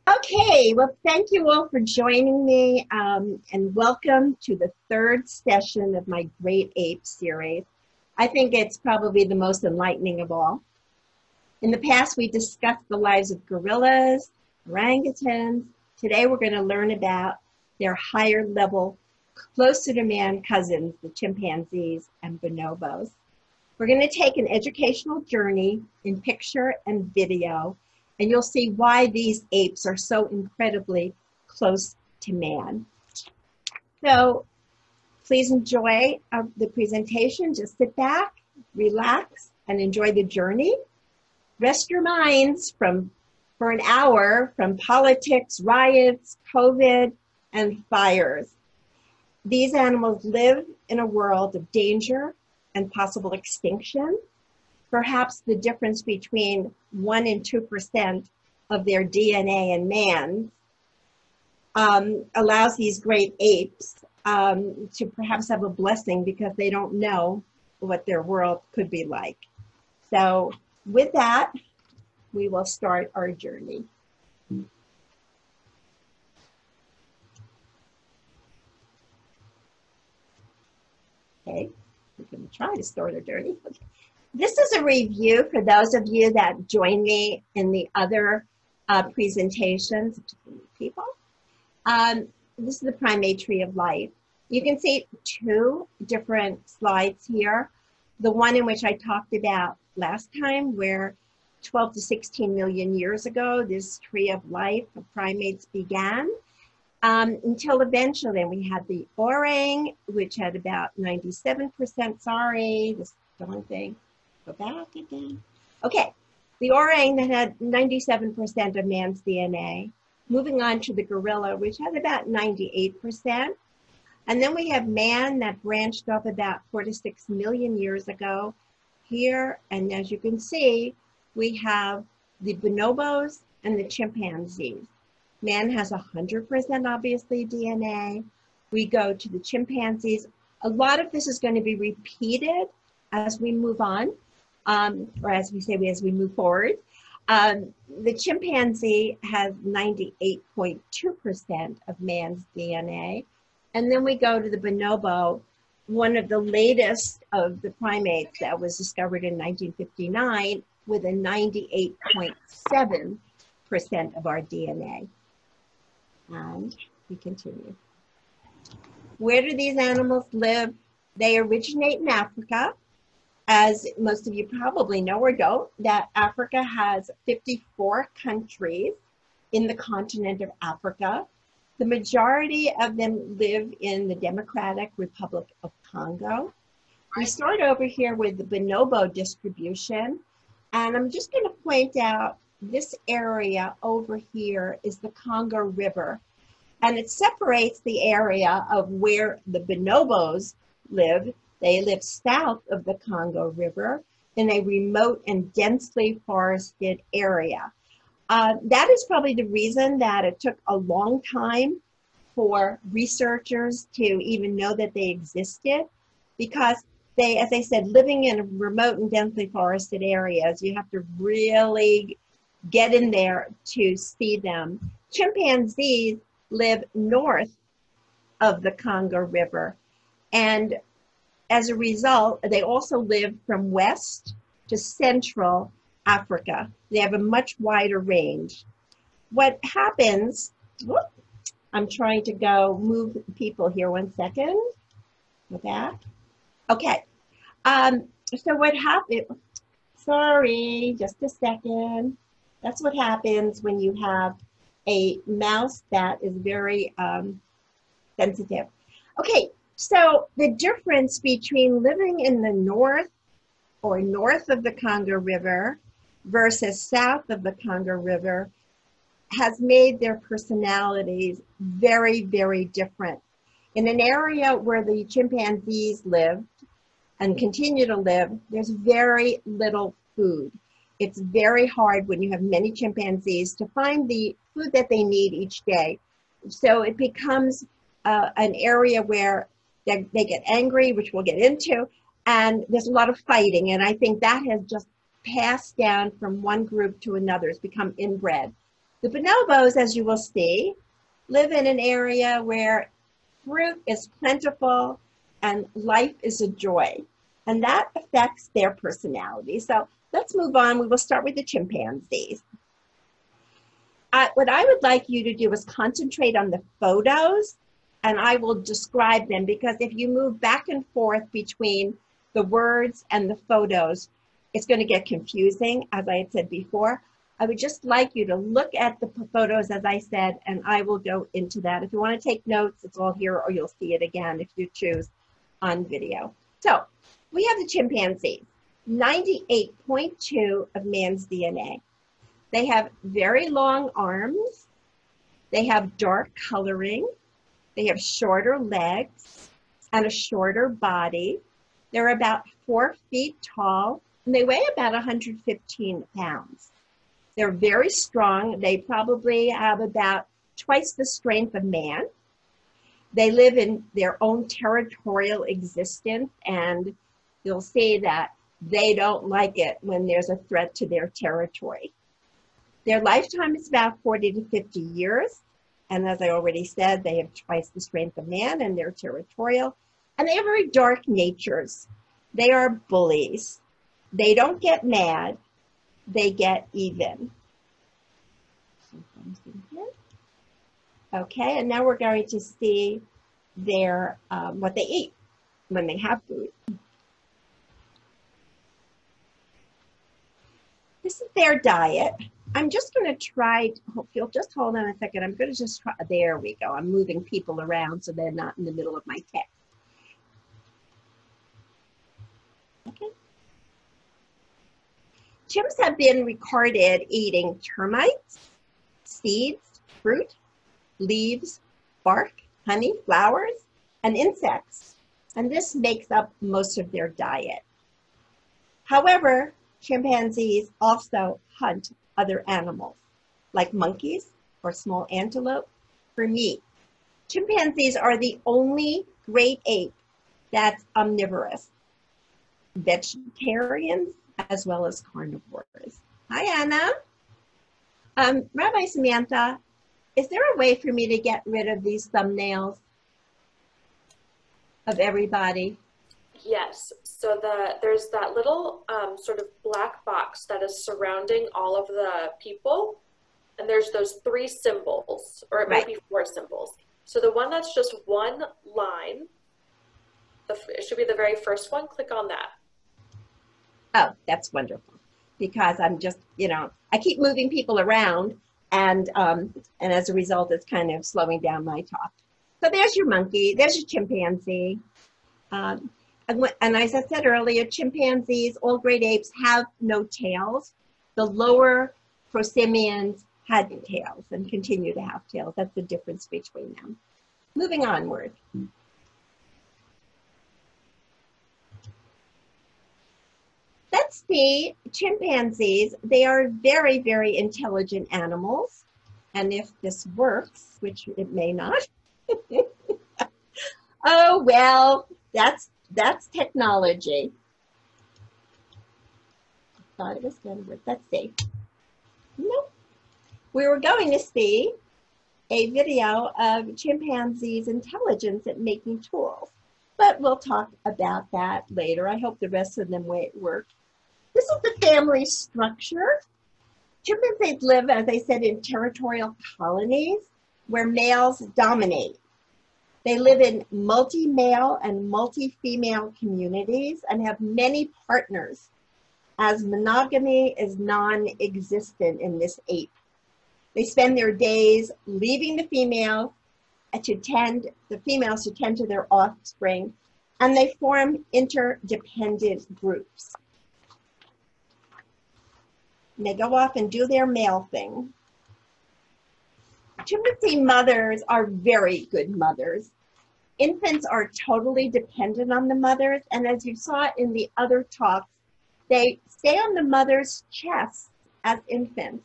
Okay, well, thank you all for joining me, and welcome to the third session of my Great Apes series. I think it's probably the most enlightening of all. In the past, we discussed the lives of gorillas, orangutans. Today, we're going to learn about their higher level, closer to man cousins, the chimpanzees and bonobos. We're going to take an educational journey in picture and video, and you'll see why these apes are so incredibly close to man. So please enjoy the presentation. Just sit back, relax, and enjoy the journey. Rest your minds for an hour from politics, riots, COVID, and fires. These animals live in a world of danger and possible extinction. Perhaps the difference between 1% and 2% of their DNA and man's allows these great apes to perhaps have a blessing because they don't know what their world could be like. So with that, we will start our journey. Okay, we're going to try to start our journey. Okay. This is a review for those of you that joined me in the other presentations. People, this is the primate tree of life. You can see two different slides here. The one in which I talked about last time, where 12 to 16 million years ago, this tree of life of primates began. Until eventually we had the orang, which had about 97%, sorry, this darn thing, go back again. Okay, the orang that had 97% of man's DNA, moving on to the gorilla, which had about 98%. And then we have man that branched off about 4 to 6 million years ago here. And as you can see, we have the bonobos and the chimpanzees. Man has 100% obviously DNA. We go to the chimpanzees. A lot of this is going to be repeated as we move on, or as we say, as we move forward. The chimpanzee has 98.2% of man's DNA. And then we go to the bonobo, one of the latest of the primates that was discovered in 1959 with a 98.7% of our DNA. And we continue. Where do these animals live? They originate in Africa. As most of you probably know or don't, that Africa has 54 countries in the continent of Africa. The majority of them live in the Democratic Republic of Congo. We start over here with the bonobo distribution, and I'm just going to point out this area over here is the Congo River, and it separates the area of where the bonobos live. They live south of the Congo River in a remote and densely forested area. That is probably the reason that it took a long time for researchers to even know that they existed, because they, as I said, living in remote and densely forested areas, you have to really get in there to see them. Chimpanzees live north of the Congo River, and as a result, they also live from west to central Africa. They have a much wider range. What happens, whoop, I'm trying to move people here 1 second. Go back. Okay. So what happened, sorry, just a second. That's what happens when you have a mouse that is very sensitive. Okay, so the difference between living in the north or north of the Congo River versus south of the Congo River has made their personalities very, very different. In an area where the chimpanzees lived and continue to live, there's very little food. It's very hard when you have many chimpanzees to find the food that they need each day. So it becomes an area where they get angry, which we'll get into, and there's a lot of fighting. And I think that has just passed down from one group to another. It's become inbred. The bonobos, as you will see, live in an area where fruit is plentiful and life is a joy. And that affects their personality. So let's move on. We will start with the chimpanzees. What I would like you to do is concentrate on the photos, and I will describe them, because if you move back and forth between the words and the photos, it's going to get confusing, as I had said before. I would just like you to look at the photos, as I said, and I will go into that. If you want to take notes, it's all here, or you'll see it again if you choose on video. So we have the chimpanzees, 98.2 of man's DNA. They have very long arms. They have dark coloring. They have shorter legs and a shorter body. They're about 4 feet tall, and they weigh about 115 pounds. They're very strong. They probably have about twice the strength of man. They live in their own territorial existence, and you'll see that they don't like it when there's a threat to their territory. Their lifetime is about 40 to 50 years. And as I already said, they have twice the strength of man, and they're territorial. And they have very dark natures. They are bullies. They don't get mad. They get even. Okay, and now we're going to see their what they eat when they have food. This is their diet. I'm just going to try, if you'll just hold on a second, I'm going to just try, there we go. I'm moving people around so they're not in the middle of my text. Okay. Chimps have been recorded eating termites, seeds, fruit, leaves, bark, honey, flowers, and insects. And this makes up most of their diet. However, chimpanzees also hunt other animals, like monkeys or small antelope, for meat. Chimpanzees are the only great ape that's omnivorous, vegetarians as well as carnivores. Hi, Anna. Rabbi Samantha, is there a way for me to get rid of these thumbnails of everybody? Yes, so there's that little sort of black box that is surrounding all of the people, and there's those 3 symbols, or it might be 4 symbols. So the one that's just one line, it should be the very first one, click on that. Oh, that's wonderful, because I'm just, I keep moving people around, and as a result, it's kind of slowing down my talk. So there's your monkey, there's your chimpanzee. And as I said earlier, chimpanzees, all great apes, have no tails. The lower prosimians had tails and continue to have tails. That's the difference between them. Moving onward. Let's see, chimpanzees, they are very, very intelligent animals. And if this works, which it may not, oh, well, that's technology. I thought it was going to work. Let's see. Nope. We were going to see a video of chimpanzees' intelligence at making tools, but we'll talk about that later. I hope the rest of them work. This is the family structure. Chimpanzees live, as I said, in territorial colonies where males dominate. They live in multi-male and multi-female communities and have many partners, as monogamy is non-existent in this ape. They spend their days leaving the females to tend to their offspring, and they form interdependent groups. And they go off and do their male thing. Chimpanzee mothers are very good mothers. Infants are totally dependent on the mothers, and as you saw in the other talks, they stay on the mother's chest as infants.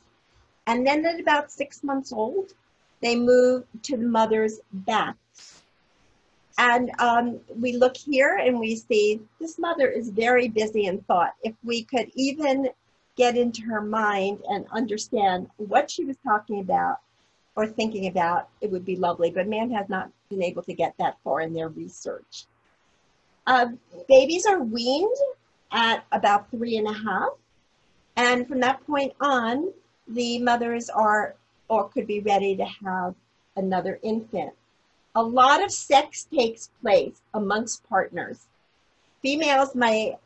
And then at about 6 months old, they move to the mother's back. And we look here and we see this mother is very busy in thought. If we could even get into her mind and understand what she was talking about or thinking about, it would be lovely. But man has not been able to get that far in their research. Babies are weaned at about 3.5. And from that point on, the mothers are or could be ready to have another infant. A lot of sex takes place amongst partners. Females may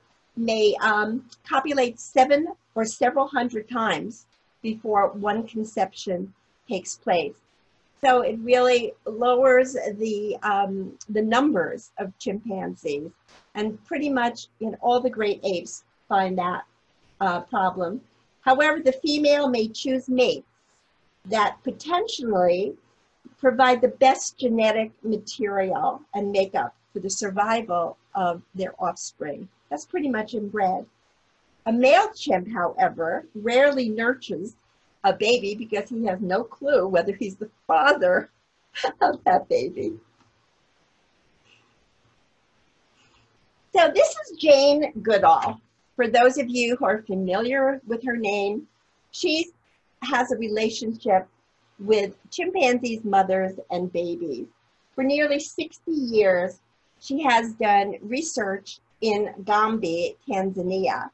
copulate 7 or several hundred times before one conception takes place. So it really lowers the numbers of chimpanzees, and pretty much all the great apes find that problem. However, the female may choose mates that potentially provide the best genetic material and makeup for the survival of their offspring. That's pretty much inbred. A male chimp, however, rarely nurtures a baby because he has no clue whether he's the father of that baby. So this is Jane Goodall. For those of you who are familiar with her name, she has a relationship with chimpanzees, mothers, and babies. For nearly 60 years, she has done research in Gombe, Tanzania.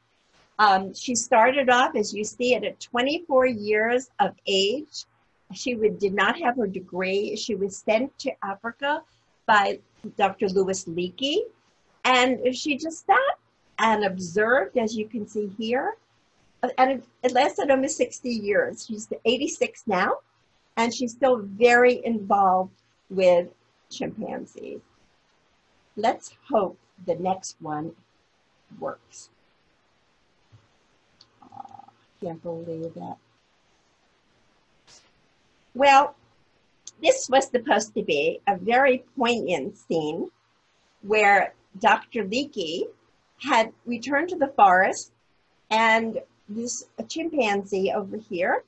She started off, as you see, at 24 years of age. She did not have her degree. She was sent to Africa by Dr. Louis Leakey, and she just sat and observed, as you can see here. And it lasted almost 60 years. She's 86 now, and she's still very involved with chimpanzees. Let's hope the next one works. Can't believe that. Well, this was supposed to be a very poignant scene where Dr. Leakey had returned to the forest, and this chimpanzee over here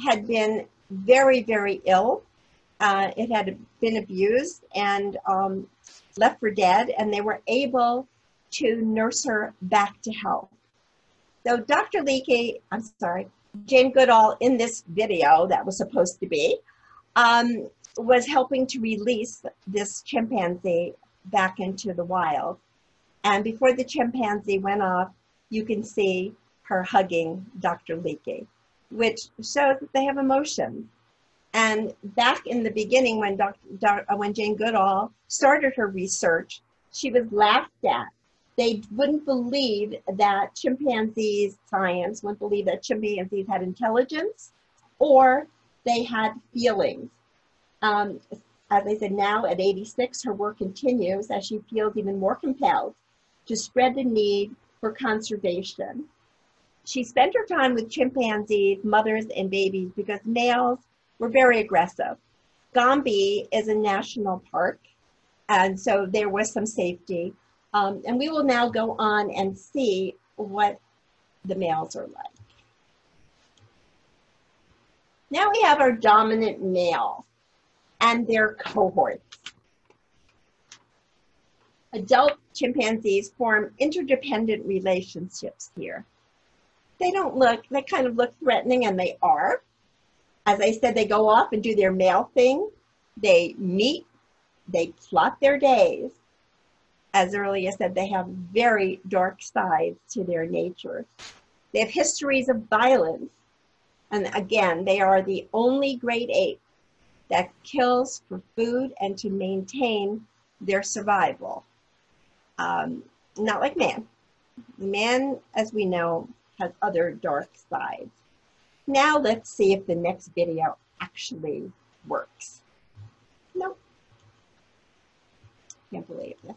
had been very, very ill. It had been abused and left for dead, and they were able to nurse her back to health. So Dr. Leakey, Jane Goodall in this video that was supposed to be, was helping to release this chimpanzee back into the wild. And before the chimpanzee went off, you can see her hugging Dr. Leakey, which shows that they have emotions. And back in the beginning, when Jane Goodall started her research, she was laughed at. They wouldn't believe that science wouldn't believe that chimpanzees had intelligence or they had feelings. As I said, now at 86, her work continues as she feels even more compelled to spread the need for conservation. She spent her time with chimpanzees, mothers, and babies because males were very aggressive. Gombe is a national park, and so there was some safety. And we will now go on and see what the males are like. Now we have our dominant male and their cohorts. Adult chimpanzees form interdependent relationships here. They kind of look threatening, and they are. As I said, they go off and do their male thing. They meet, they plot their days. As earlier said, they have very dark sides to their nature. They have histories of violence. And again, they are the only great ape that kills for food and to maintain their survival. Not like man. Man, as we know, has other dark sides. Now let's see if the next video actually works. Nope. Can't believe this.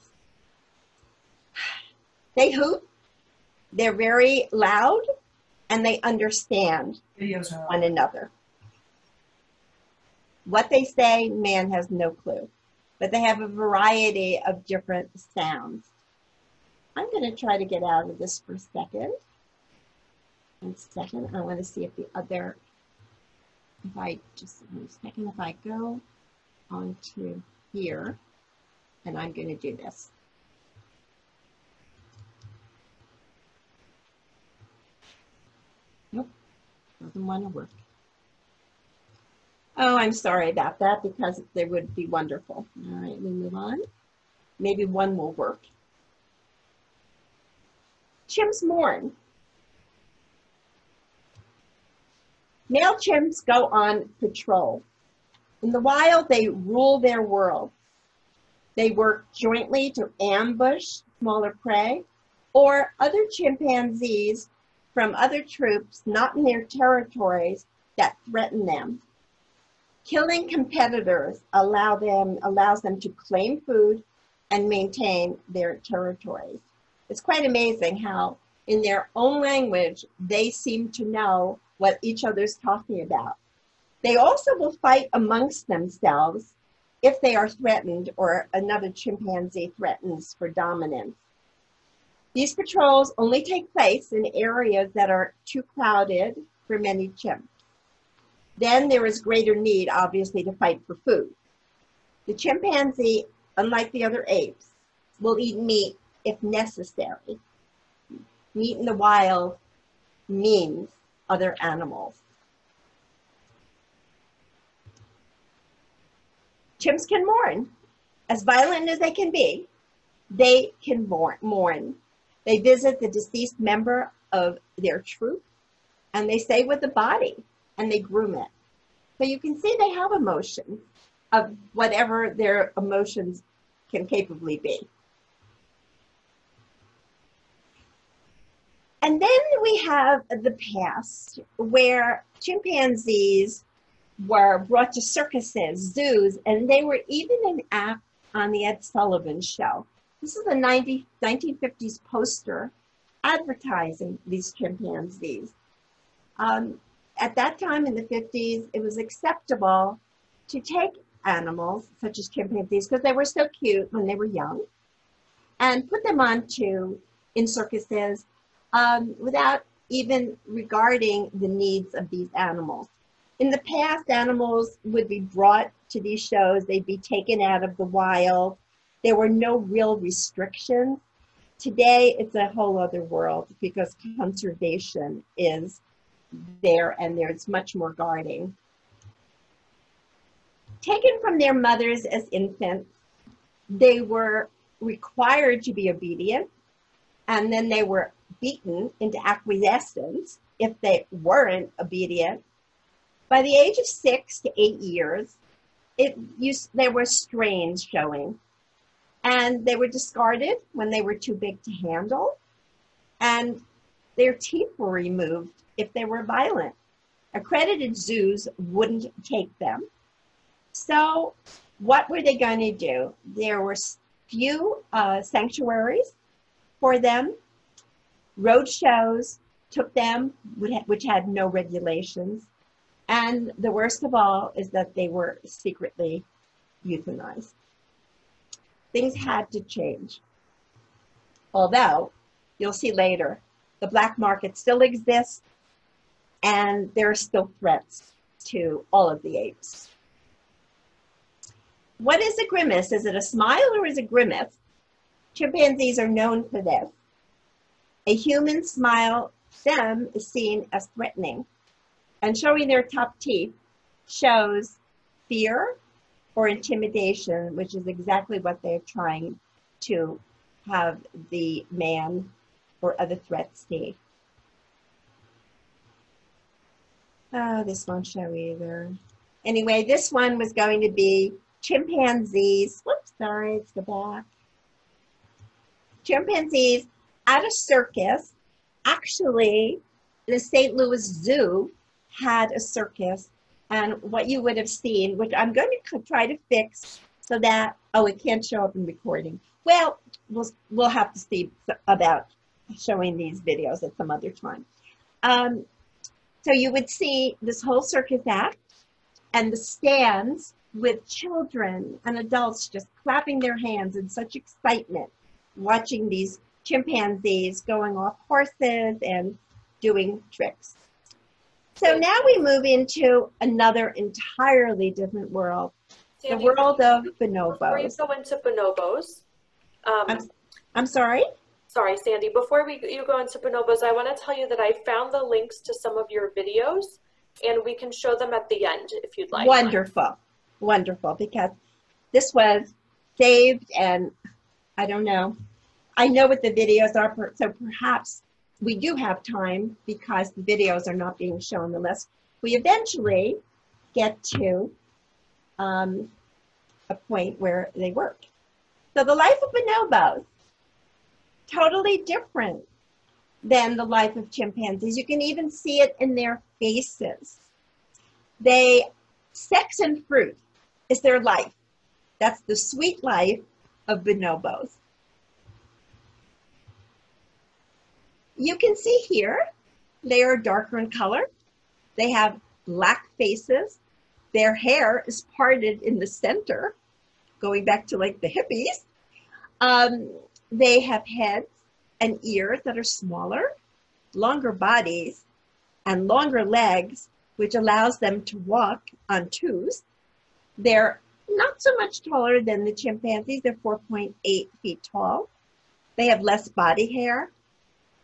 They hoot, they're very loud, and they understand one another. What they say, man has no clue, but they have a variety of different sounds. I'm going to try to get out of this for a second. One second, I want to see if the other, if I go onto here, and I'm going to do this. Nope, doesn't want to work. Oh, I'm sorry about that because they would be wonderful. All right, we move on. Maybe one will work. Chimps mourn. Male chimps go on patrol. In the wild, they rule their world. They work jointly to ambush smaller prey or other chimpanzees from other troops not in their territories that threaten them. Killing competitors allows them to claim food and maintain their territories. It's quite amazing how in their own language, they seem to know what each other's talking about. They also will fight amongst themselves if they are threatened or another chimpanzee threatens for dominance. These patrols only take place in areas that are too crowded for many chimps. Then there is greater need, obviously, to fight for food. The chimpanzee, unlike the other apes, will eat meat if necessary. Meat in the wild means other animals. Chimps can mourn. As violent as they can be, they can mourn. They visit the deceased member of their troop, and they stay with the body, and they groom it. So you can see they have emotions of whatever their emotions can capably be. And then we have the past, where chimpanzees were brought to circuses, zoos, and they were even an act on the Ed Sullivan Show. This is a 1950s poster advertising these chimpanzees. At that time in the 50s, it was acceptable to take animals, such as chimpanzees, because they were so cute when they were young, and put them in circuses without even regarding the needs of these animals. In the past, animals would be brought to these shows. They'd be taken out of the wild. There were no real restrictions. Today, it's a whole other world because conservation is there and there's much more guarding. Taken from their mothers as infants, they were required to be obedient, and then they were beaten into acquiescence if they weren't obedient. By the age of 6 to 8 years, there were strains showing, and they were discarded when they were too big to handle, and their teeth were removed if they were violent. Accredited zoos wouldn't take them. So what were they going to do? There were few sanctuaries for them. Road shows took them, which had no regulations. And the worst of all is that they were secretly euthanized. Things had to change. Although, you'll see later, the black market still exists, and there are still threats to all of the apes. What is a grimace? Is it a smile or is it a grimace? Chimpanzees are known for this. A human smile to them is seen as threatening, and showing their top teeth shows fear or intimidation, which is exactly what they're trying to have the man or other threats see. Oh, this won't show either. Anyway, this one was going to be chimpanzees. Whoops, sorry, it's the back. Chimpanzees at a circus. Actually, the St. Louis Zoo had a circus, and what you would have seen, which I'm going to try to fix so that, oh, it can't show up in recording. Well, we'll have to see about showing these videos at some other time. So you would see this whole circus act and the stands with children and adults just clapping their hands in such excitement, watching these chimpanzees going off horses and doing tricks. So now we move into another entirely different world, Sandy, the world of before you bonobos. go into bonobos, I'm sorry? sorry, Sandy, before you go into bonobos, I want to tell you that I found the links to some of your videos, and we can show them at the end if you'd like. Wonderful, wonderful, because this was saved, and I don't know. I know what the videos are, so perhaps we do have time because the videos are not being shown unless we eventually get to a point where they work. So the life of bonobos, totally different than the life of chimpanzees. You can even see it in their faces. Sex and fruit is their life. That's the sweet life of bonobos. You can see here, they are darker in color. They have black faces. Their hair is parted in the center, going back to like the hippies. They have heads and ears that are smaller, longer bodies, and longer legs, which allows them to walk on twos. They're not so much taller than the chimpanzees. They're 4.8 feet tall. They have less body hair,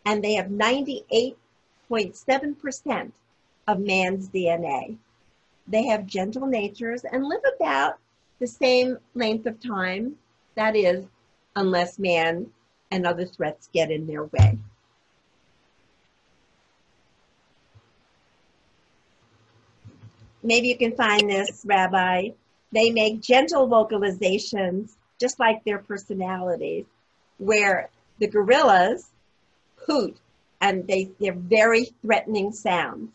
and they have 98.7% of man's DNA. They have gentle natures and live about the same length of time, that is, unless man and other threats get in their way. Maybe you can find this, Rabbi. They make gentle vocalizations, just like their personalities, where the gorillas hoot, and they're very threatening sounds.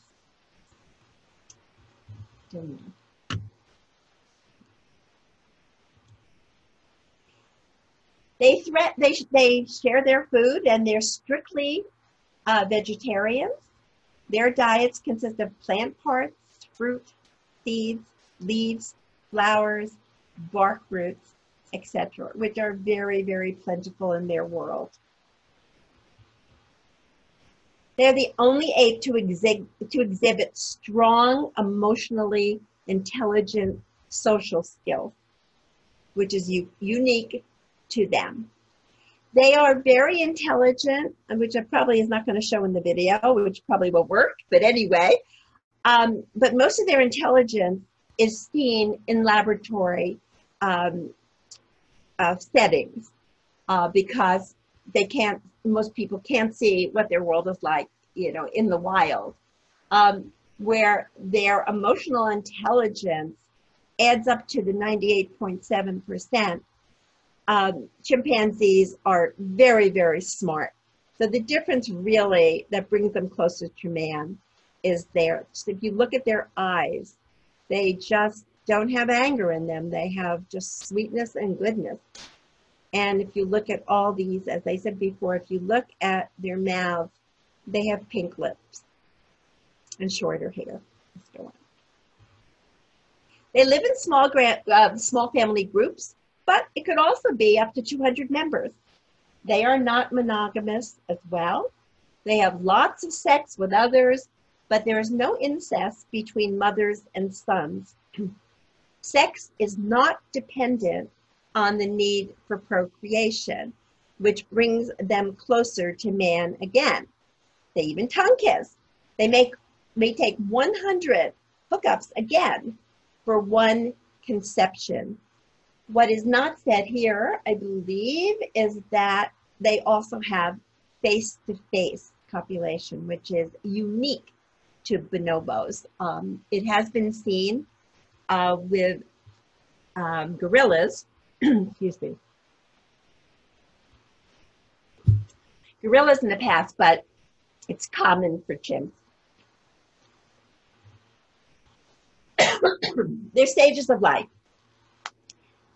They share their food, and they're strictly vegetarians. Their diets consist of plant parts, fruit, seeds, leaves, flowers, bark roots, etc., which are very, very plentiful in their world. They're the only ape to exhibit strong, emotionally intelligent social skills, which is unique to them. They are very intelligent, which probably is not going to show in the video, which probably will work, but anyway. But most of their intelligence is seen in laboratory settings because most people can't see what their world is like, in the wild, where their emotional intelligence adds up to the 98.7%. Chimpanzees are very, very smart. So the difference really that brings them closer to man is so if you look at their eyes, they just don't have anger in them. They have just sweetness and goodness. And if you look at all these, as I said before, if you look at their mouths, they have pink lips and shorter hair. They live in small family groups, but it could also be up to 200 members. They are not monogamous as well. They have lots of sex with others, but there is no incest between mothers and sons. Sex is not dependent on the need for procreation, which brings them closer to man again. They even tongue kiss. They may take 100 hookups again for one conception. What is not said here, I believe, is that they also have face-to-face copulation, which is unique to bonobos. It has been seen with gorillas, excuse me, gorillas in the past, but it's common for chimps. Their stages of life.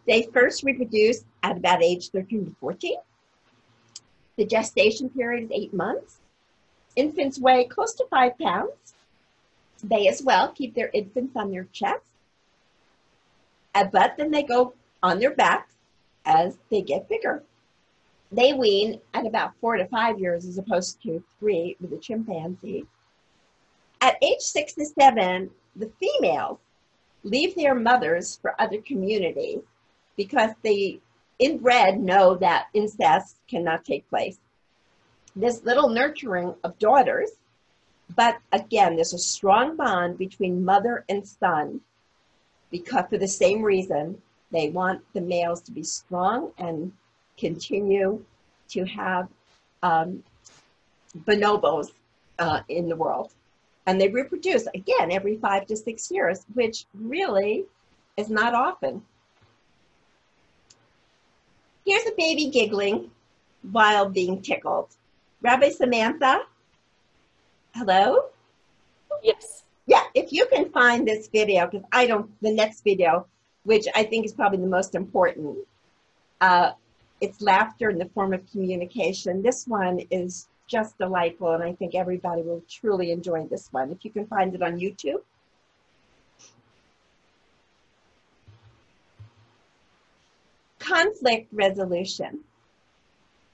They first reproduce at about age 13 to 14. The gestation period is 8 months. Infants weigh close to 5 pounds. They as well keep their infants on their chest, but then they go on their backs as they get bigger. They wean at about 4 to 5 years as opposed to 3 with the chimpanzee. At age 6 to 7, the females leave their mothers for other communities because the inbred know that incest cannot take place. this little nurturing of daughters. But again, there's a strong bond between mother and son because for the same reason, they want the males to be strong and continue to have bonobos in the world. And they reproduce, again, every 5 to 6 years, which really is not often. Here's a baby giggling while being tickled. Rabbi Samantha, hello? Yes. Yeah, if you can find this video, because I don't, the next video, which I think is probably the most important, it's laughter in the form of communication. This one is just delightful, and I think everybody will truly enjoy this one. If you can find it on YouTube. Conflict resolution.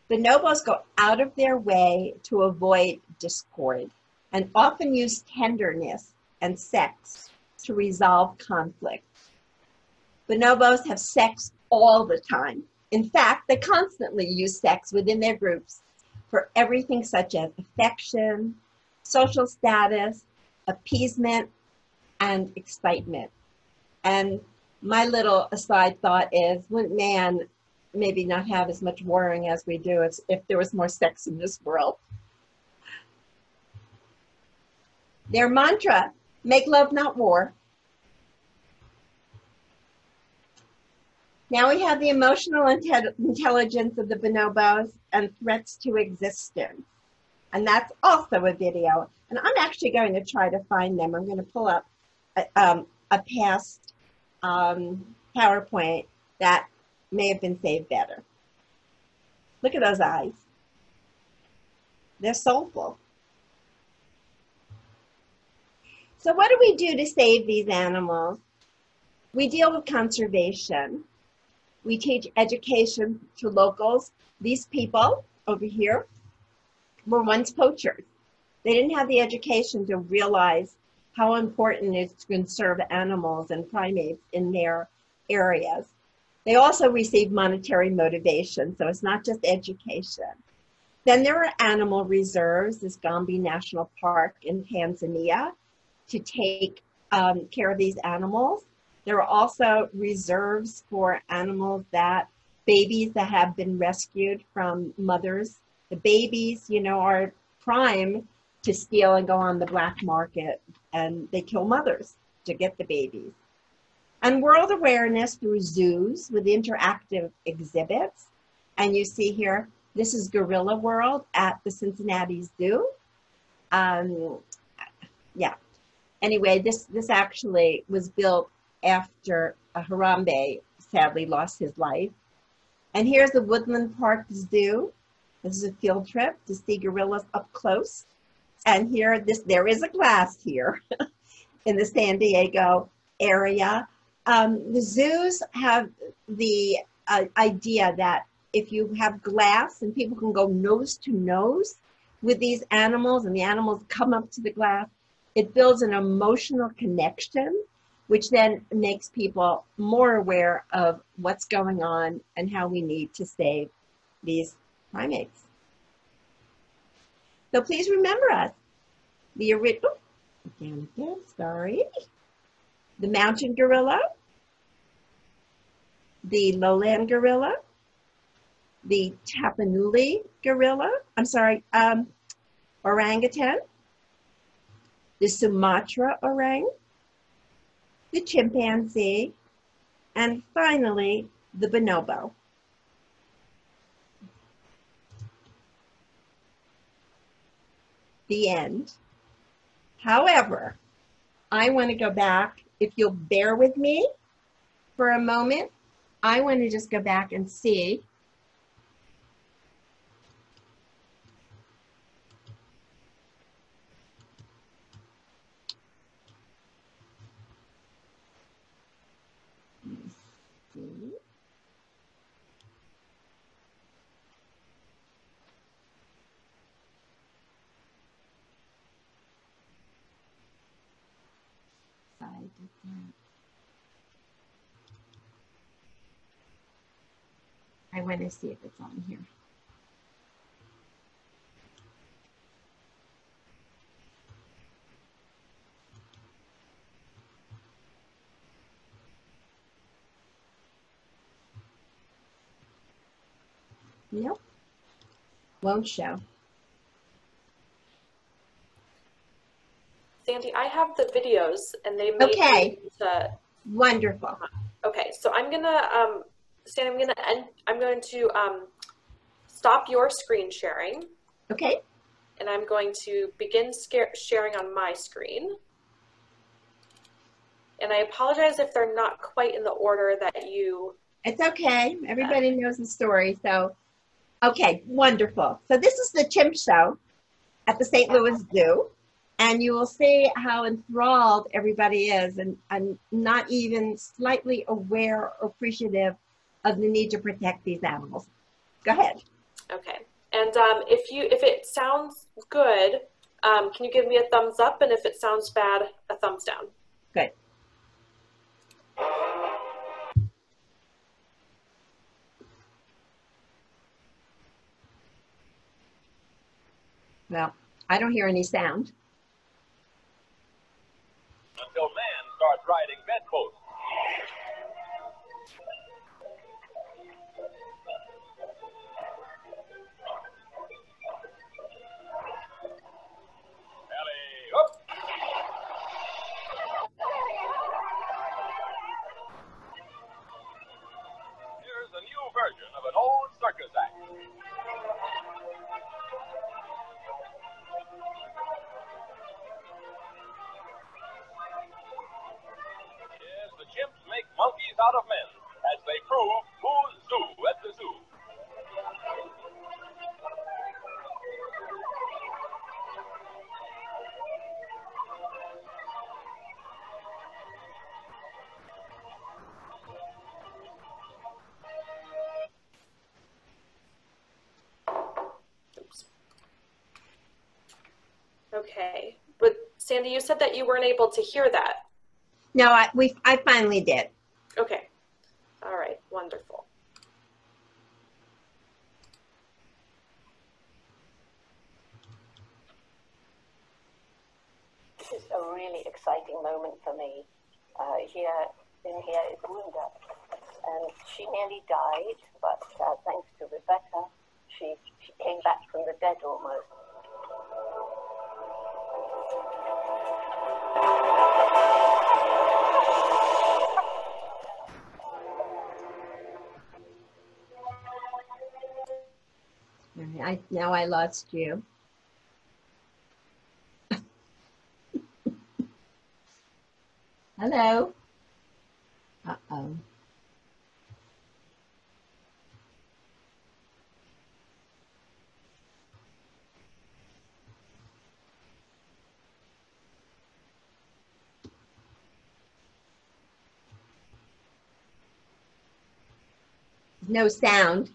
Bonobos go out of their way to avoid discord and often use tenderness and sex to resolve conflict. Bonobos have sex all the time. In fact, they constantly use sex within their groups for everything such as affection, social status, appeasement, and excitement. And my little aside thought is, wouldn't man maybe not have as much worrying as we do if there was more sex in this world? Their mantra, make love, not war. Now we have the emotional intelligence of the bonobos and threats to existence. And that's also a video. And I'm actually going to try to find them. I'm going to pull up a past PowerPoint that may have been saved better. Look at those eyes. They're soulful. So what do we do to save these animals? We deal with conservation. We teach education to locals. These people over here were once poachers. They didn't have the education to realize how important it is to conserve animals and primates in their areas. They also receive monetary motivation, so it's not just education. Then there are animal reserves, this Gombe National Park in Tanzania, to take care of these animals. There are also reserves for animals babies that have been rescued from mothers. The babies, you know, are prime to steal and go on the black market, and they kill mothers to get the babies. And world awareness through zoos with interactive exhibits. And you see here, this is Gorilla World at the Cincinnati Zoo. Yeah. Anyway, this actually was built after Harambe sadly lost his life. And here's the Woodland Park Zoo. This is a field trip to see gorillas up close. And here, there is a glass here in the San Diego area. The zoos have the idea that if you have glass and people can go nose to nose with these animals and the animals come up to the glass, it builds an emotional connection, which then makes people more aware of what's going on and how we need to save these primates. So please remember us. The original, sorry. The mountain gorilla, the lowland gorilla, the Tapanuli gorilla, orangutan, the Sumatra orang, the chimpanzee, and finally, the bonobo. The end. However, I want to go back, if you'll bear with me for a moment, I want to just go back and see I want to see if it's on here. Nope. Won't show. Sandy, I have the videos and they may Okay. be to, Wonderful. okay, so I'm gonna, Sandy, I'm going to stop your screen sharing. Okay. And I'm going to begin sharing on my screen. And I apologize if they're not quite in the order that you... It's okay. Everybody knows the story. So, okay, wonderful. So this is the chimp show at the St. Louis Zoo. And you will see how enthralled everybody is and not even slightly aware or appreciative of the need to protect these animals. Go ahead. Okay. And if it sounds good, can you give me a thumbs up? And if it sounds bad, a thumbs down. Good. Well, I don't hear any sound. Until man starts riding bedposts. Alley-oop. Here's a new version of an old circus act. Yes, the chimps make monkeys out of men, as they prove who's zoo at the zoo. Oops. Okay. But Sandy, you said that you weren't able to hear that. No, I finally did. Okay. All right. Wonderful. This is a really exciting moment for me. Here is Wunda, and she nearly died, but thanks to Rebecca, she came back from the dead almost. Now I lost you. Hello. Uh-oh. No sound.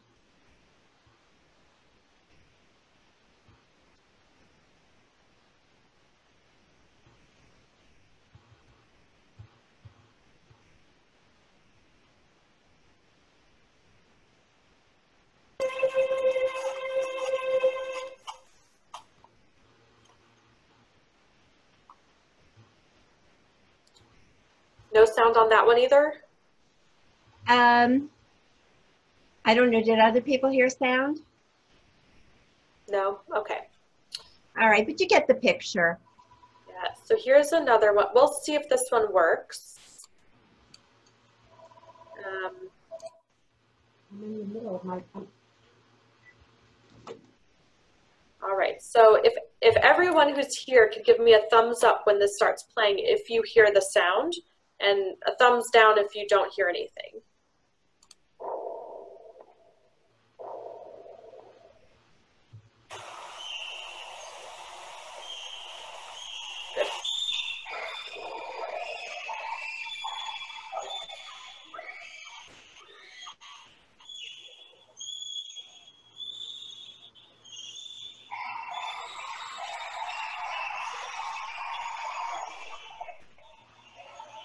No sound on that one either? I don't know. Did other people hear sound? No? Okay. All right, but you get the picture. Yeah. So here's another one. We'll see if this one works. I'm in the middle of my... All right. So if everyone who's here could give me a thumbs up when this starts playing if you hear the sound, and a thumbs down if you don't hear anything. Good.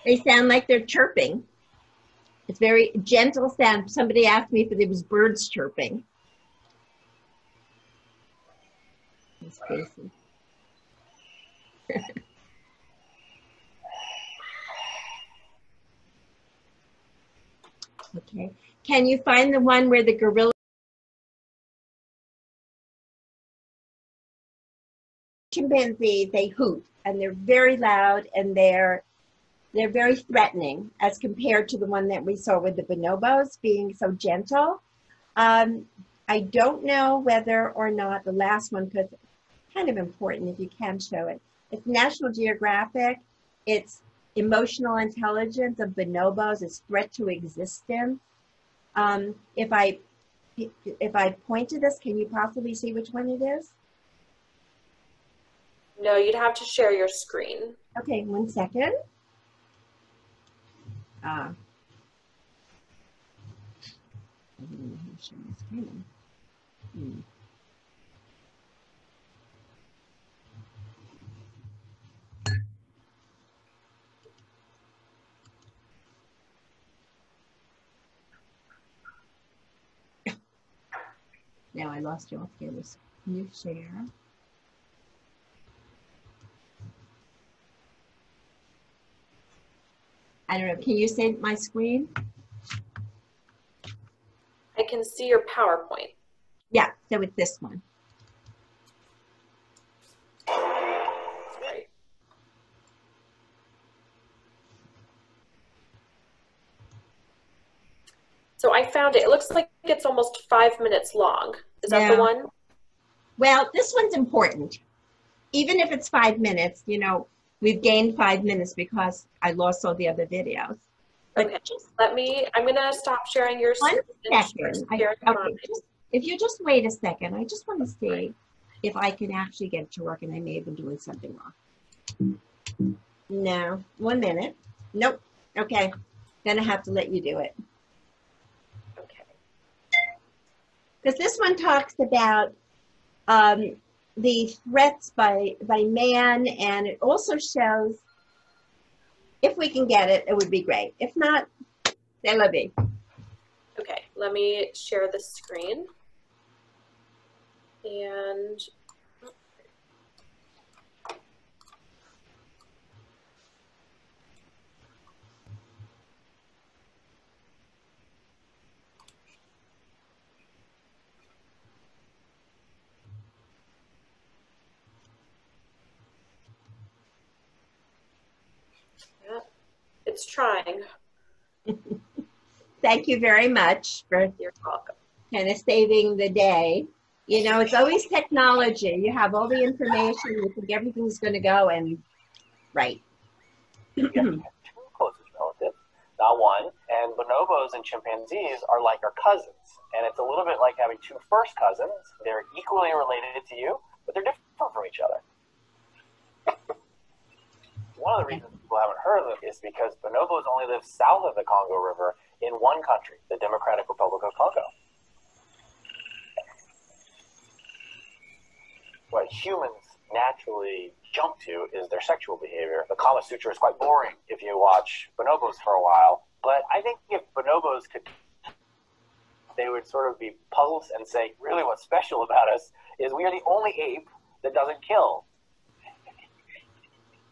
They sound like they're chirping. It's very gentle sound. Somebody asked me if it was birds chirping. That's crazy. Okay. Can you find the one where the gorilla chimpanzees, they hoot, and they're very loud, and they're very threatening as compared to the one that we saw with the bonobos being so gentle. I don't know whether or not the last one, because it's kind of important if you can show it. It's National Geographic. It's emotional intelligence of bonobos. It's threat to existence. If I point to this, can you possibly see which one it is? No, you'd have to share your screen. Okay, 1 second. Now I lost you altogether. Can you share? I don't know. Can you see my screen? I can see your PowerPoint. Yeah, so it's this one. Right. So I found it. It looks like it's almost 5 minutes long. Is that the one? Well, this one's important. Even if it's 5 minutes, you know, we've gained 5 minutes because I lost all the other videos. But okay, I'm going to stop sharing your screen. 1 second. If you just wait a second, I just want to see if I can actually get it to work, and I may have been doing something wrong. No, 1 minute. Nope. Okay, then I have to let you do it. Okay. Because this one talks about the threats by man, and it also shows, if we can get it, it would be great. If not, c'est la vie. Okay, let me share the screen. And yeah, it's trying. Thank you very much for You're welcome. kind of saving the day. You know, it's always technology. You have all the information, you think everything's going to go, and right. We have two closest relatives, not one. And bonobos and chimpanzees are like our cousins. And it's a little bit like having two first cousins. They're equally related to you, but they're different from each other. One of the reasons people haven't heard of it is because bonobos only live south of the Congo River in one country, the Democratic Republic of Congo. What humans naturally jump to is their sexual behavior. The Kama Sutra is quite boring if you watch bonobos for a while. But I think if bonobos could, they would sort of be puzzled and say, really what's special about us is we are the only ape that doesn't kill.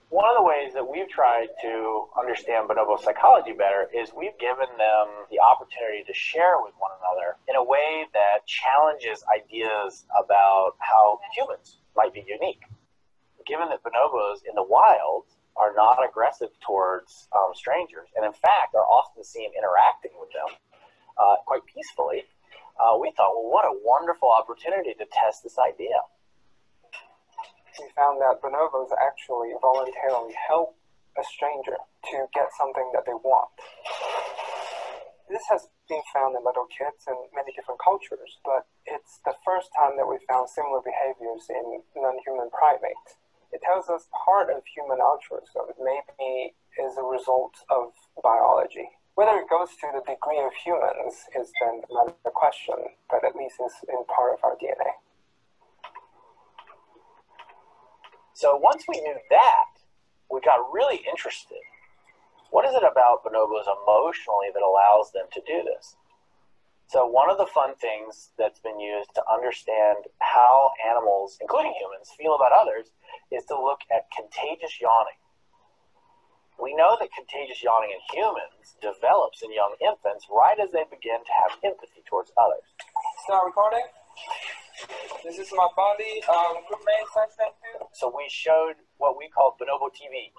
One of the ways that we've tried to understand bonobo psychology better is we've given them the opportunity to share with one another in a way that challenges ideas about how humans might be unique. Given that bonobos in the wild are not aggressive towards strangers, and in fact are often seen interacting with them quite peacefully, we thought, well, what a wonderful opportunity to test this idea. We found that bonobos actually voluntarily help a stranger to get something that they want. This has been found in little kids in many different cultures, but it's the first time that we found similar behaviors in non-human primates. It tells us part of human altruism maybe is a result of biology. Whether it goes to the degree of humans is then another question, but at least it's in part of our DNA. So once we knew that, we got really interested. What is it about bonobos emotionally that allows them to do this? So one of the fun things that's been used to understand how animals, including humans, feel about others is to look at contagious yawning. We know that contagious yawning in humans develops in young infants right as they begin to have empathy towards others. Start recording? This is my body. Groupmate sunset too. So we showed what we called bonobo TV.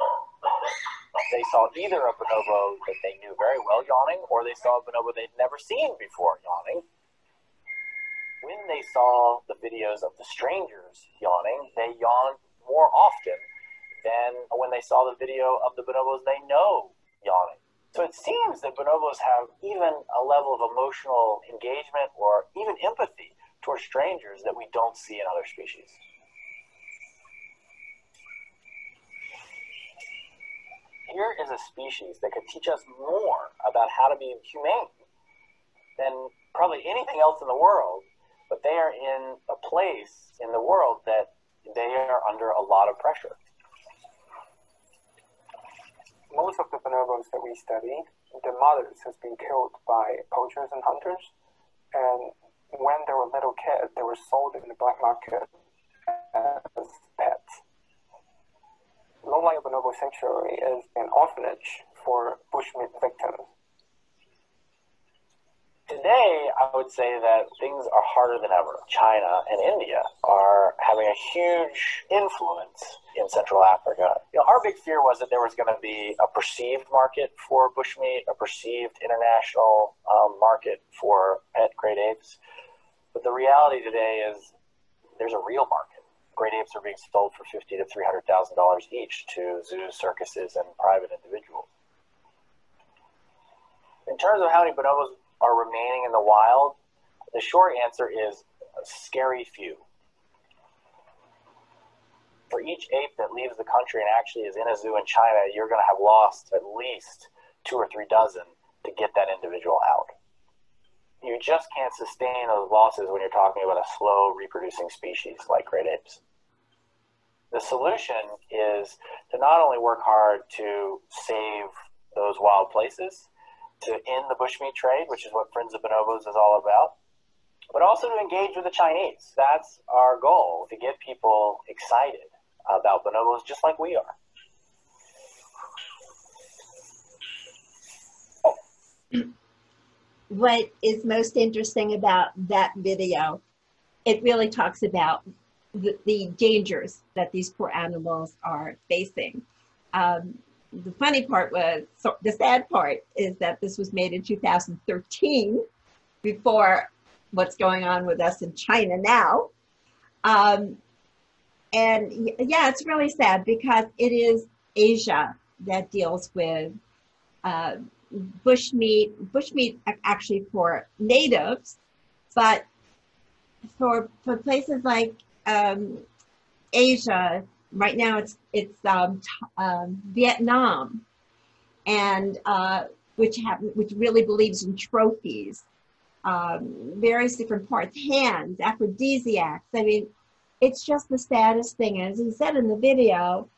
They saw either a bonobo that they knew very well yawning, or they saw a bonobo they'd never seen before yawning. When they saw the videos of the strangers yawning, they yawned more often than when they saw the video of the bonobos they know yawning. So it seems that bonobos have even a level of emotional engagement or even empathy towards strangers that we don't see in other species. Here is a species that could teach us more about how to be humane than probably anything else in the world, but they are in a place in the world that they are under a lot of pressure. Most of the bonobos that we studied, the mothers has been killed by poachers and hunters, and when they were little kids, they were sold in the black market as pets. Lone-Lion Bonobo Sanctuary is an orphanage for bushmeat victims. Today, I would say that things are harder than ever. China and India are having a huge influence in Central Africa. You know, our big fear was that there was going to be a perceived market for bushmeat, a perceived international market for pet great apes. But the reality today is there's a real market. Great apes are being sold for $50,000 to $300,000 each to zoos, circuses, and private individuals. In terms of how many bonobos are remaining in the wild, the short answer is a scary few. For each ape that leaves the country and actually is in a zoo in China, you're going to have lost at least 2 or 3 dozen to get that individual out. You just can't sustain those losses when you're talking about a slow reproducing species like great apes. The solution is to not only work hard to save those wild places, to end the bushmeat trade, which is what Friends of Bonobos is all about, but also to engage with the Chinese. That's our goal, to get people excited about bonobos just like we are. What is most interesting about that video, it really talks about the dangers that these poor animals are facing. The funny part was, the sad part is that this was made in 2013, before what's going on with us in China now. And yeah, it's really sad because it is Asia that deals with bushmeat actually for natives, but for places like Asia, right now it's Vietnam, and which really believes in trophies, various different parts, hands, aphrodisiacs. I mean, it's just the saddest thing. As he said in the video,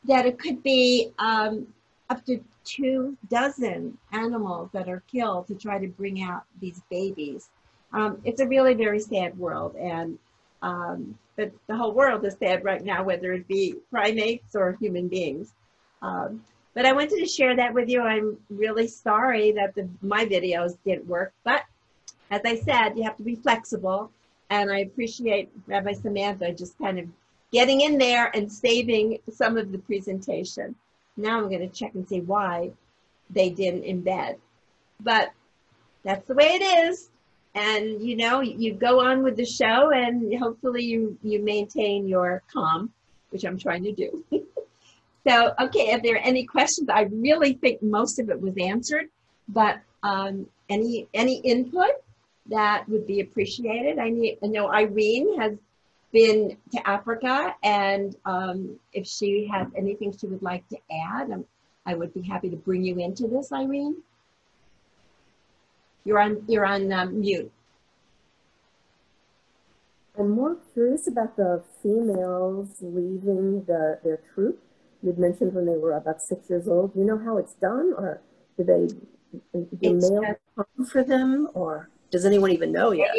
that it could be up to 24 animals that are killed to try to bring out these babies. It's a really very sad world, and but the whole world is sad right now, whether it be primates or human beings. But I wanted to share that with you. I'm really sorry that my videos didn't work, but as I said, you have to be flexible, and I appreciate Rabbi Samantha just kind of getting in there and saving some of the presentation. Now I'm going to check and see why they didn't embed, but that's the way it is. And you know, you go on with the show, and hopefully you maintain your calm, which I'm trying to do. So, okay, if there are any questions, I really think most of it was answered, but any input that would be appreciated. I know Irene has been to Africa, and if she has anything she would like to add, I would be happy to bring you into this, Irene. You're on mute. I'm more curious about the females leaving their troop. You'd mentioned when they were about 6 years old. Do you know how it's done, or do males come for them, or does anyone even know yet?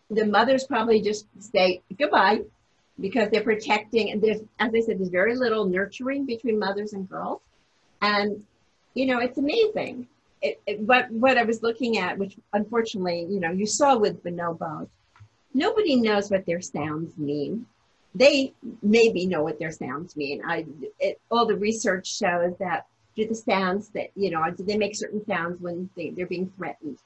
The mothers probably just say goodbye because they're protecting, and there's, as I said, there's very little nurturing between mothers and girls. And, you know, it's amazing. What I was looking at, which unfortunately, you know, you saw with bonobos, nobody knows what their sounds mean. They maybe know what their sounds mean. All the research shows that do the sounds that, do they make certain sounds when they're being threatened?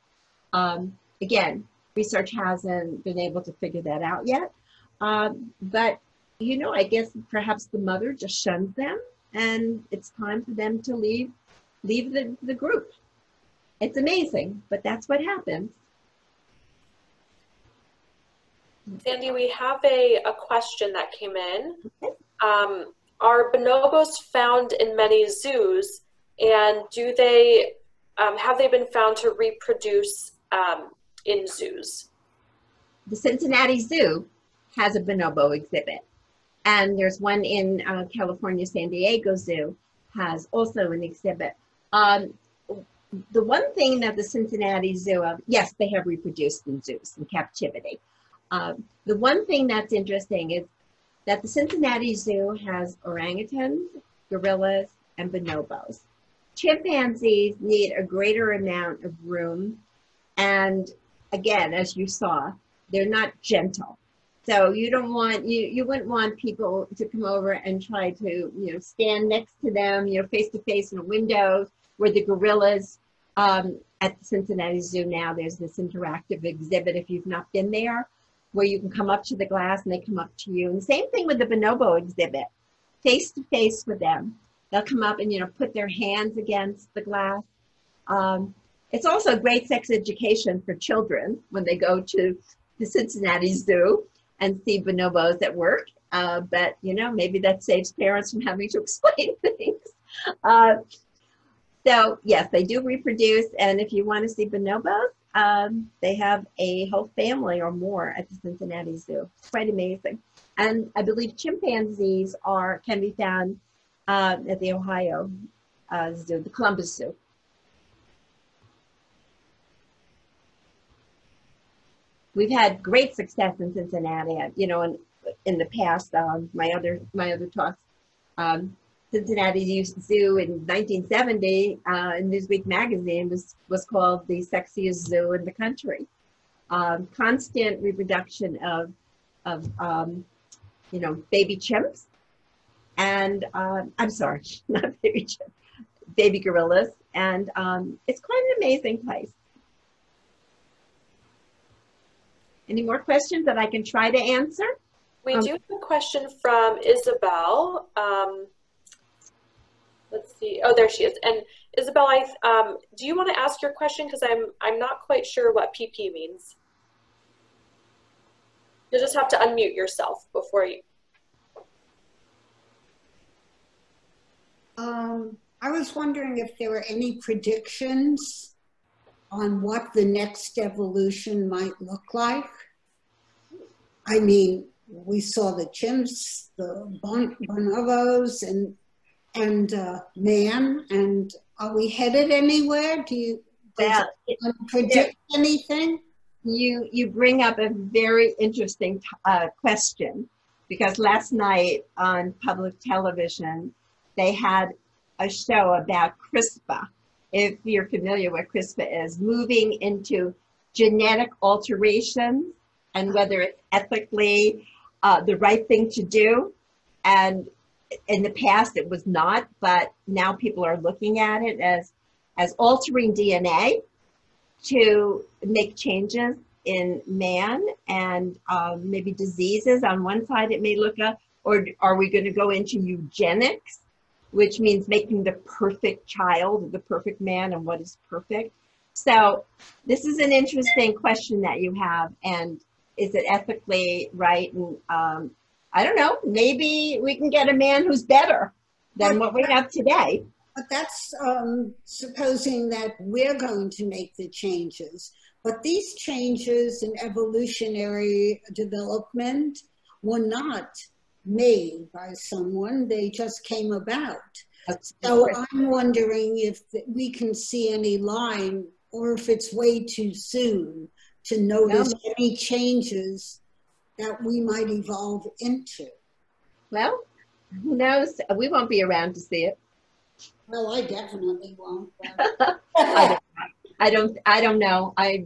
Again, research hasn't been able to figure that out yet. But, I guess perhaps the mother just shuns them, and it's time for them to leave the group. It's amazing, but that's what happens. Sandy, we have a question that came in. Are bonobos found in many zoos, and do they have they been found to reproduce in zoos? The Cincinnati Zoo has a bonobo exhibit, and there's one in California, San Diego Zoo has also an exhibit. The one thing that the Cincinnati Zoo, yes, they have reproduced in zoos in captivity. The one thing that's interesting is that the Cincinnati Zoo has orangutans, gorillas, and bonobos. Chimpanzees need a greater amount of room. And again, as you saw, they're not gentle. So you don't want, you wouldn't want people to come over and try to, stand next to them, face to face in a window where the gorillas at the Cincinnati Zoo now, there's this interactive exhibit if you've not been there, where you can come up to the glass and they come up to you. And the same thing with the bonobo exhibit, face to face with them. They'll come up and, put their hands against the glass. It's also great sex education for children when they go to the Cincinnati Zoo and see bonobos at work. But, maybe that saves parents from having to explain things. So yes, they do reproduce. And if you want to see bonobos, they have a whole family or more at the Cincinnati Zoo. It's quite amazing. And I believe chimpanzees can be found at the Ohio Zoo, the Columbus Zoo. We've had great success in Cincinnati. In the past, my other talks, Cincinnati Zoo in 1970, Newsweek magazine was called the sexiest zoo in the country. Constant reproduction of baby chimps, and I'm sorry, not baby chimps, baby gorillas, and it's quite an amazing place. Any more questions that I can try to answer? We do have a question from Isabel. Let's see. Oh, there she is. And Isabel, do you want to ask your question? Because I'm not quite sure what PP means. You'll just have to unmute yourself before you. I was wondering if there were any predictions on what the next evolution might look like. I mean, we saw the chimps, the bonobos, and man, and are we headed anywhere? Do you predict anything? You bring up a very interesting question, because last night on public television, they had a show about CRISPR. If you're familiar with CRISPR is, moving into genetic alterations and whether it's ethically the right thing to do. And in the past it was not, but now people are looking at it as altering DNA to make changes in man and maybe diseases. On one side it may look up, or are we going to go into eugenics, which means making the perfect child, the perfect man, and what is perfect? So this is an interesting question that you have, and is it ethically right? And I don't know, maybe we can get a man who's better than what we have today. But that's supposing that we're going to make the changes. But these changes in evolutionary development were not made by someone, they just came about. So I'm wondering if we can see any line, or if it's way too soon to notice any changes that we might evolve into. Well, who knows? We won't be around to see it. Well, I definitely won't. I don't know. I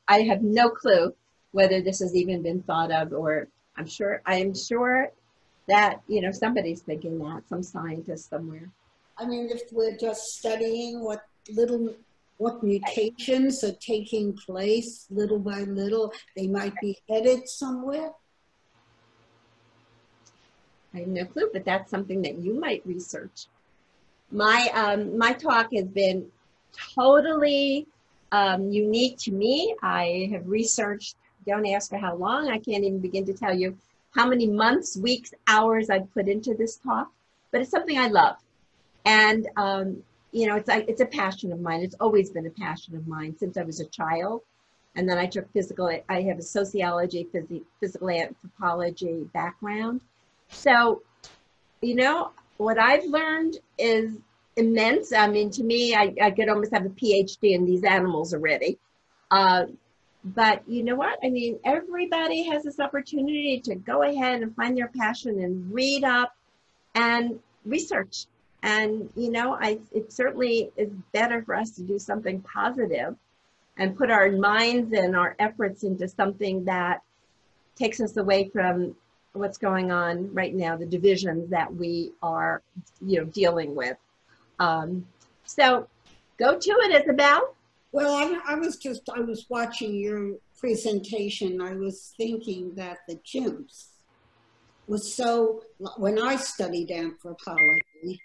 have no clue. whether this has even been thought of, or I am sure that, you know, somebody's thinking that, some scientist somewhere. I mean, if we're just studying what mutations are taking place little by little, they might be headed somewhere. I have no clue, but that's something that you might research. My talk has been totally unique to me. I have researched, don't ask for how long, I can't even begin to tell you how many months, weeks, hours I've put into this talk, but it's something I love. And, you know, it's a passion of mine. It's always been a passion of mine since I was a child. And then I took I have a sociology, physical anthropology background. So, you know, what I've learned is immense. I mean, to me, I could almost have a PhD in these animals already. But you know what? I mean, everybody has this opportunity to go ahead and find their passion and read up and research. And, you know, it certainly is better for us to do something positive and put our minds and our efforts into something that takes us away from what's going on right now, the divisions that we are, you know, dealing with. So go to it, Isabel. Well, I was watching your presentation. I was thinking that the chimps was so, when I studied anthropology,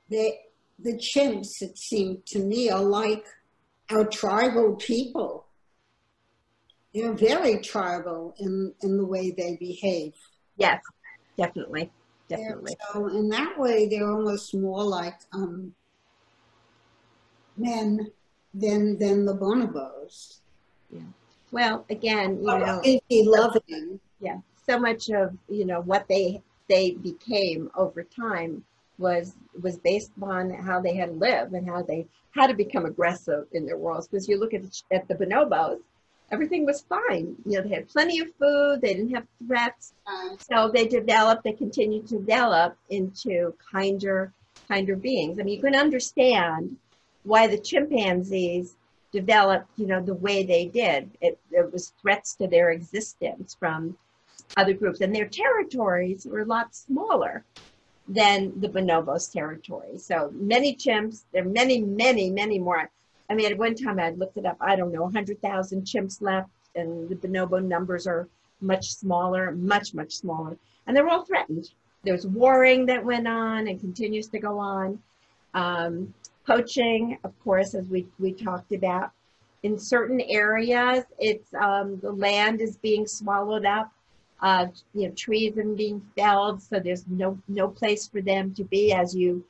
the chimps, it seemed to me, are like our tribal people. They're very tribal in the way they behave. Yes, definitely, definitely. So in that way, they're almost more like men than the bonobos. Yeah. Well, again, you know, loving. Yeah. So much of, you know, what they became over time was based upon how they had to live and how they had to become aggressive in their worlds. Because you look at the bonobos, everything was fine. You know, they had plenty of food. They didn't have threats. So they continued to develop into kinder beings. I mean, you can understand why the chimpanzees developed, you know, the way they did. It was threats to their existence from other groups, and their territories were a lot smaller than the bonobos' territory. So many chimps, there are many, many, many more. I mean, at one time I looked it up, I don't know, 100,000 chimps left, and the bonobo numbers are much smaller, much, much smaller. And they're all threatened. There's warring that went on and continues to go on. Poaching, of course, as we talked about. In certain areas, it's the land is being swallowed up. You know, trees are being felled, so there's no place for them to be, as you,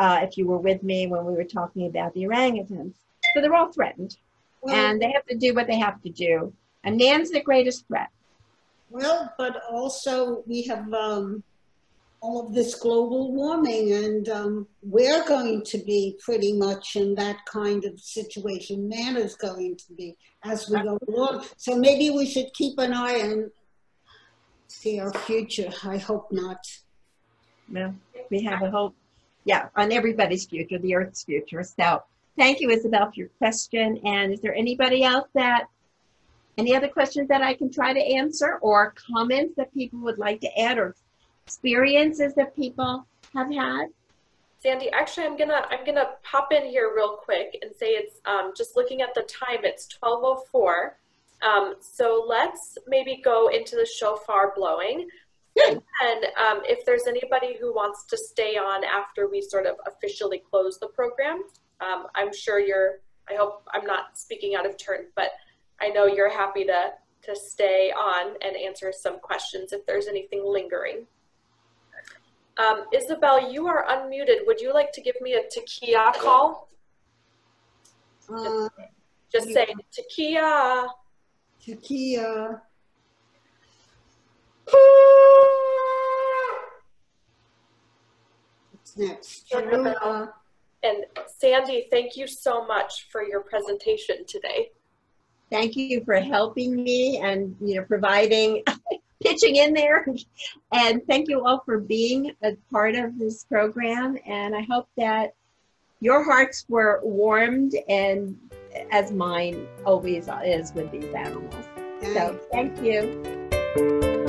if you were with me when we were talking about the orangutans. So they're all threatened, and they have to do what they have to do. And man's the greatest threat. Well, but also we have all of this global warming, and we're going to be pretty much in that kind of situation. Man is going to be as we go along. So maybe we should keep an eye and see our future. I hope not. Well, we have a hope, yeah, on everybody's future, the Earth's future. So thank you, Isabel, for your question. And is there anybody else any other questions that I can try to answer, or comments that people would like to add, or experiences that people have had? Sandy, actually, I'm gonna pop in here real quick and say it's just looking at the time, it's 12:04. So let's maybe go into the shofar blowing. And if there's anybody who wants to stay on after we sort of officially close the program, I'm sure I hope I'm not speaking out of turn, but I know you're happy to stay on and answer some questions if there's anything lingering. Isabel, you are unmuted. Would you like to give me a Tekiah call? Just say Tekiah. Tekiah. What's next? And Sandy, thank you so much for your presentation today. Thank you for helping me and, you know, providing, pitching in there. And thank you all for being a part of this program. And I hope that your hearts were warmed, and as mine always is with these animals. So thank you.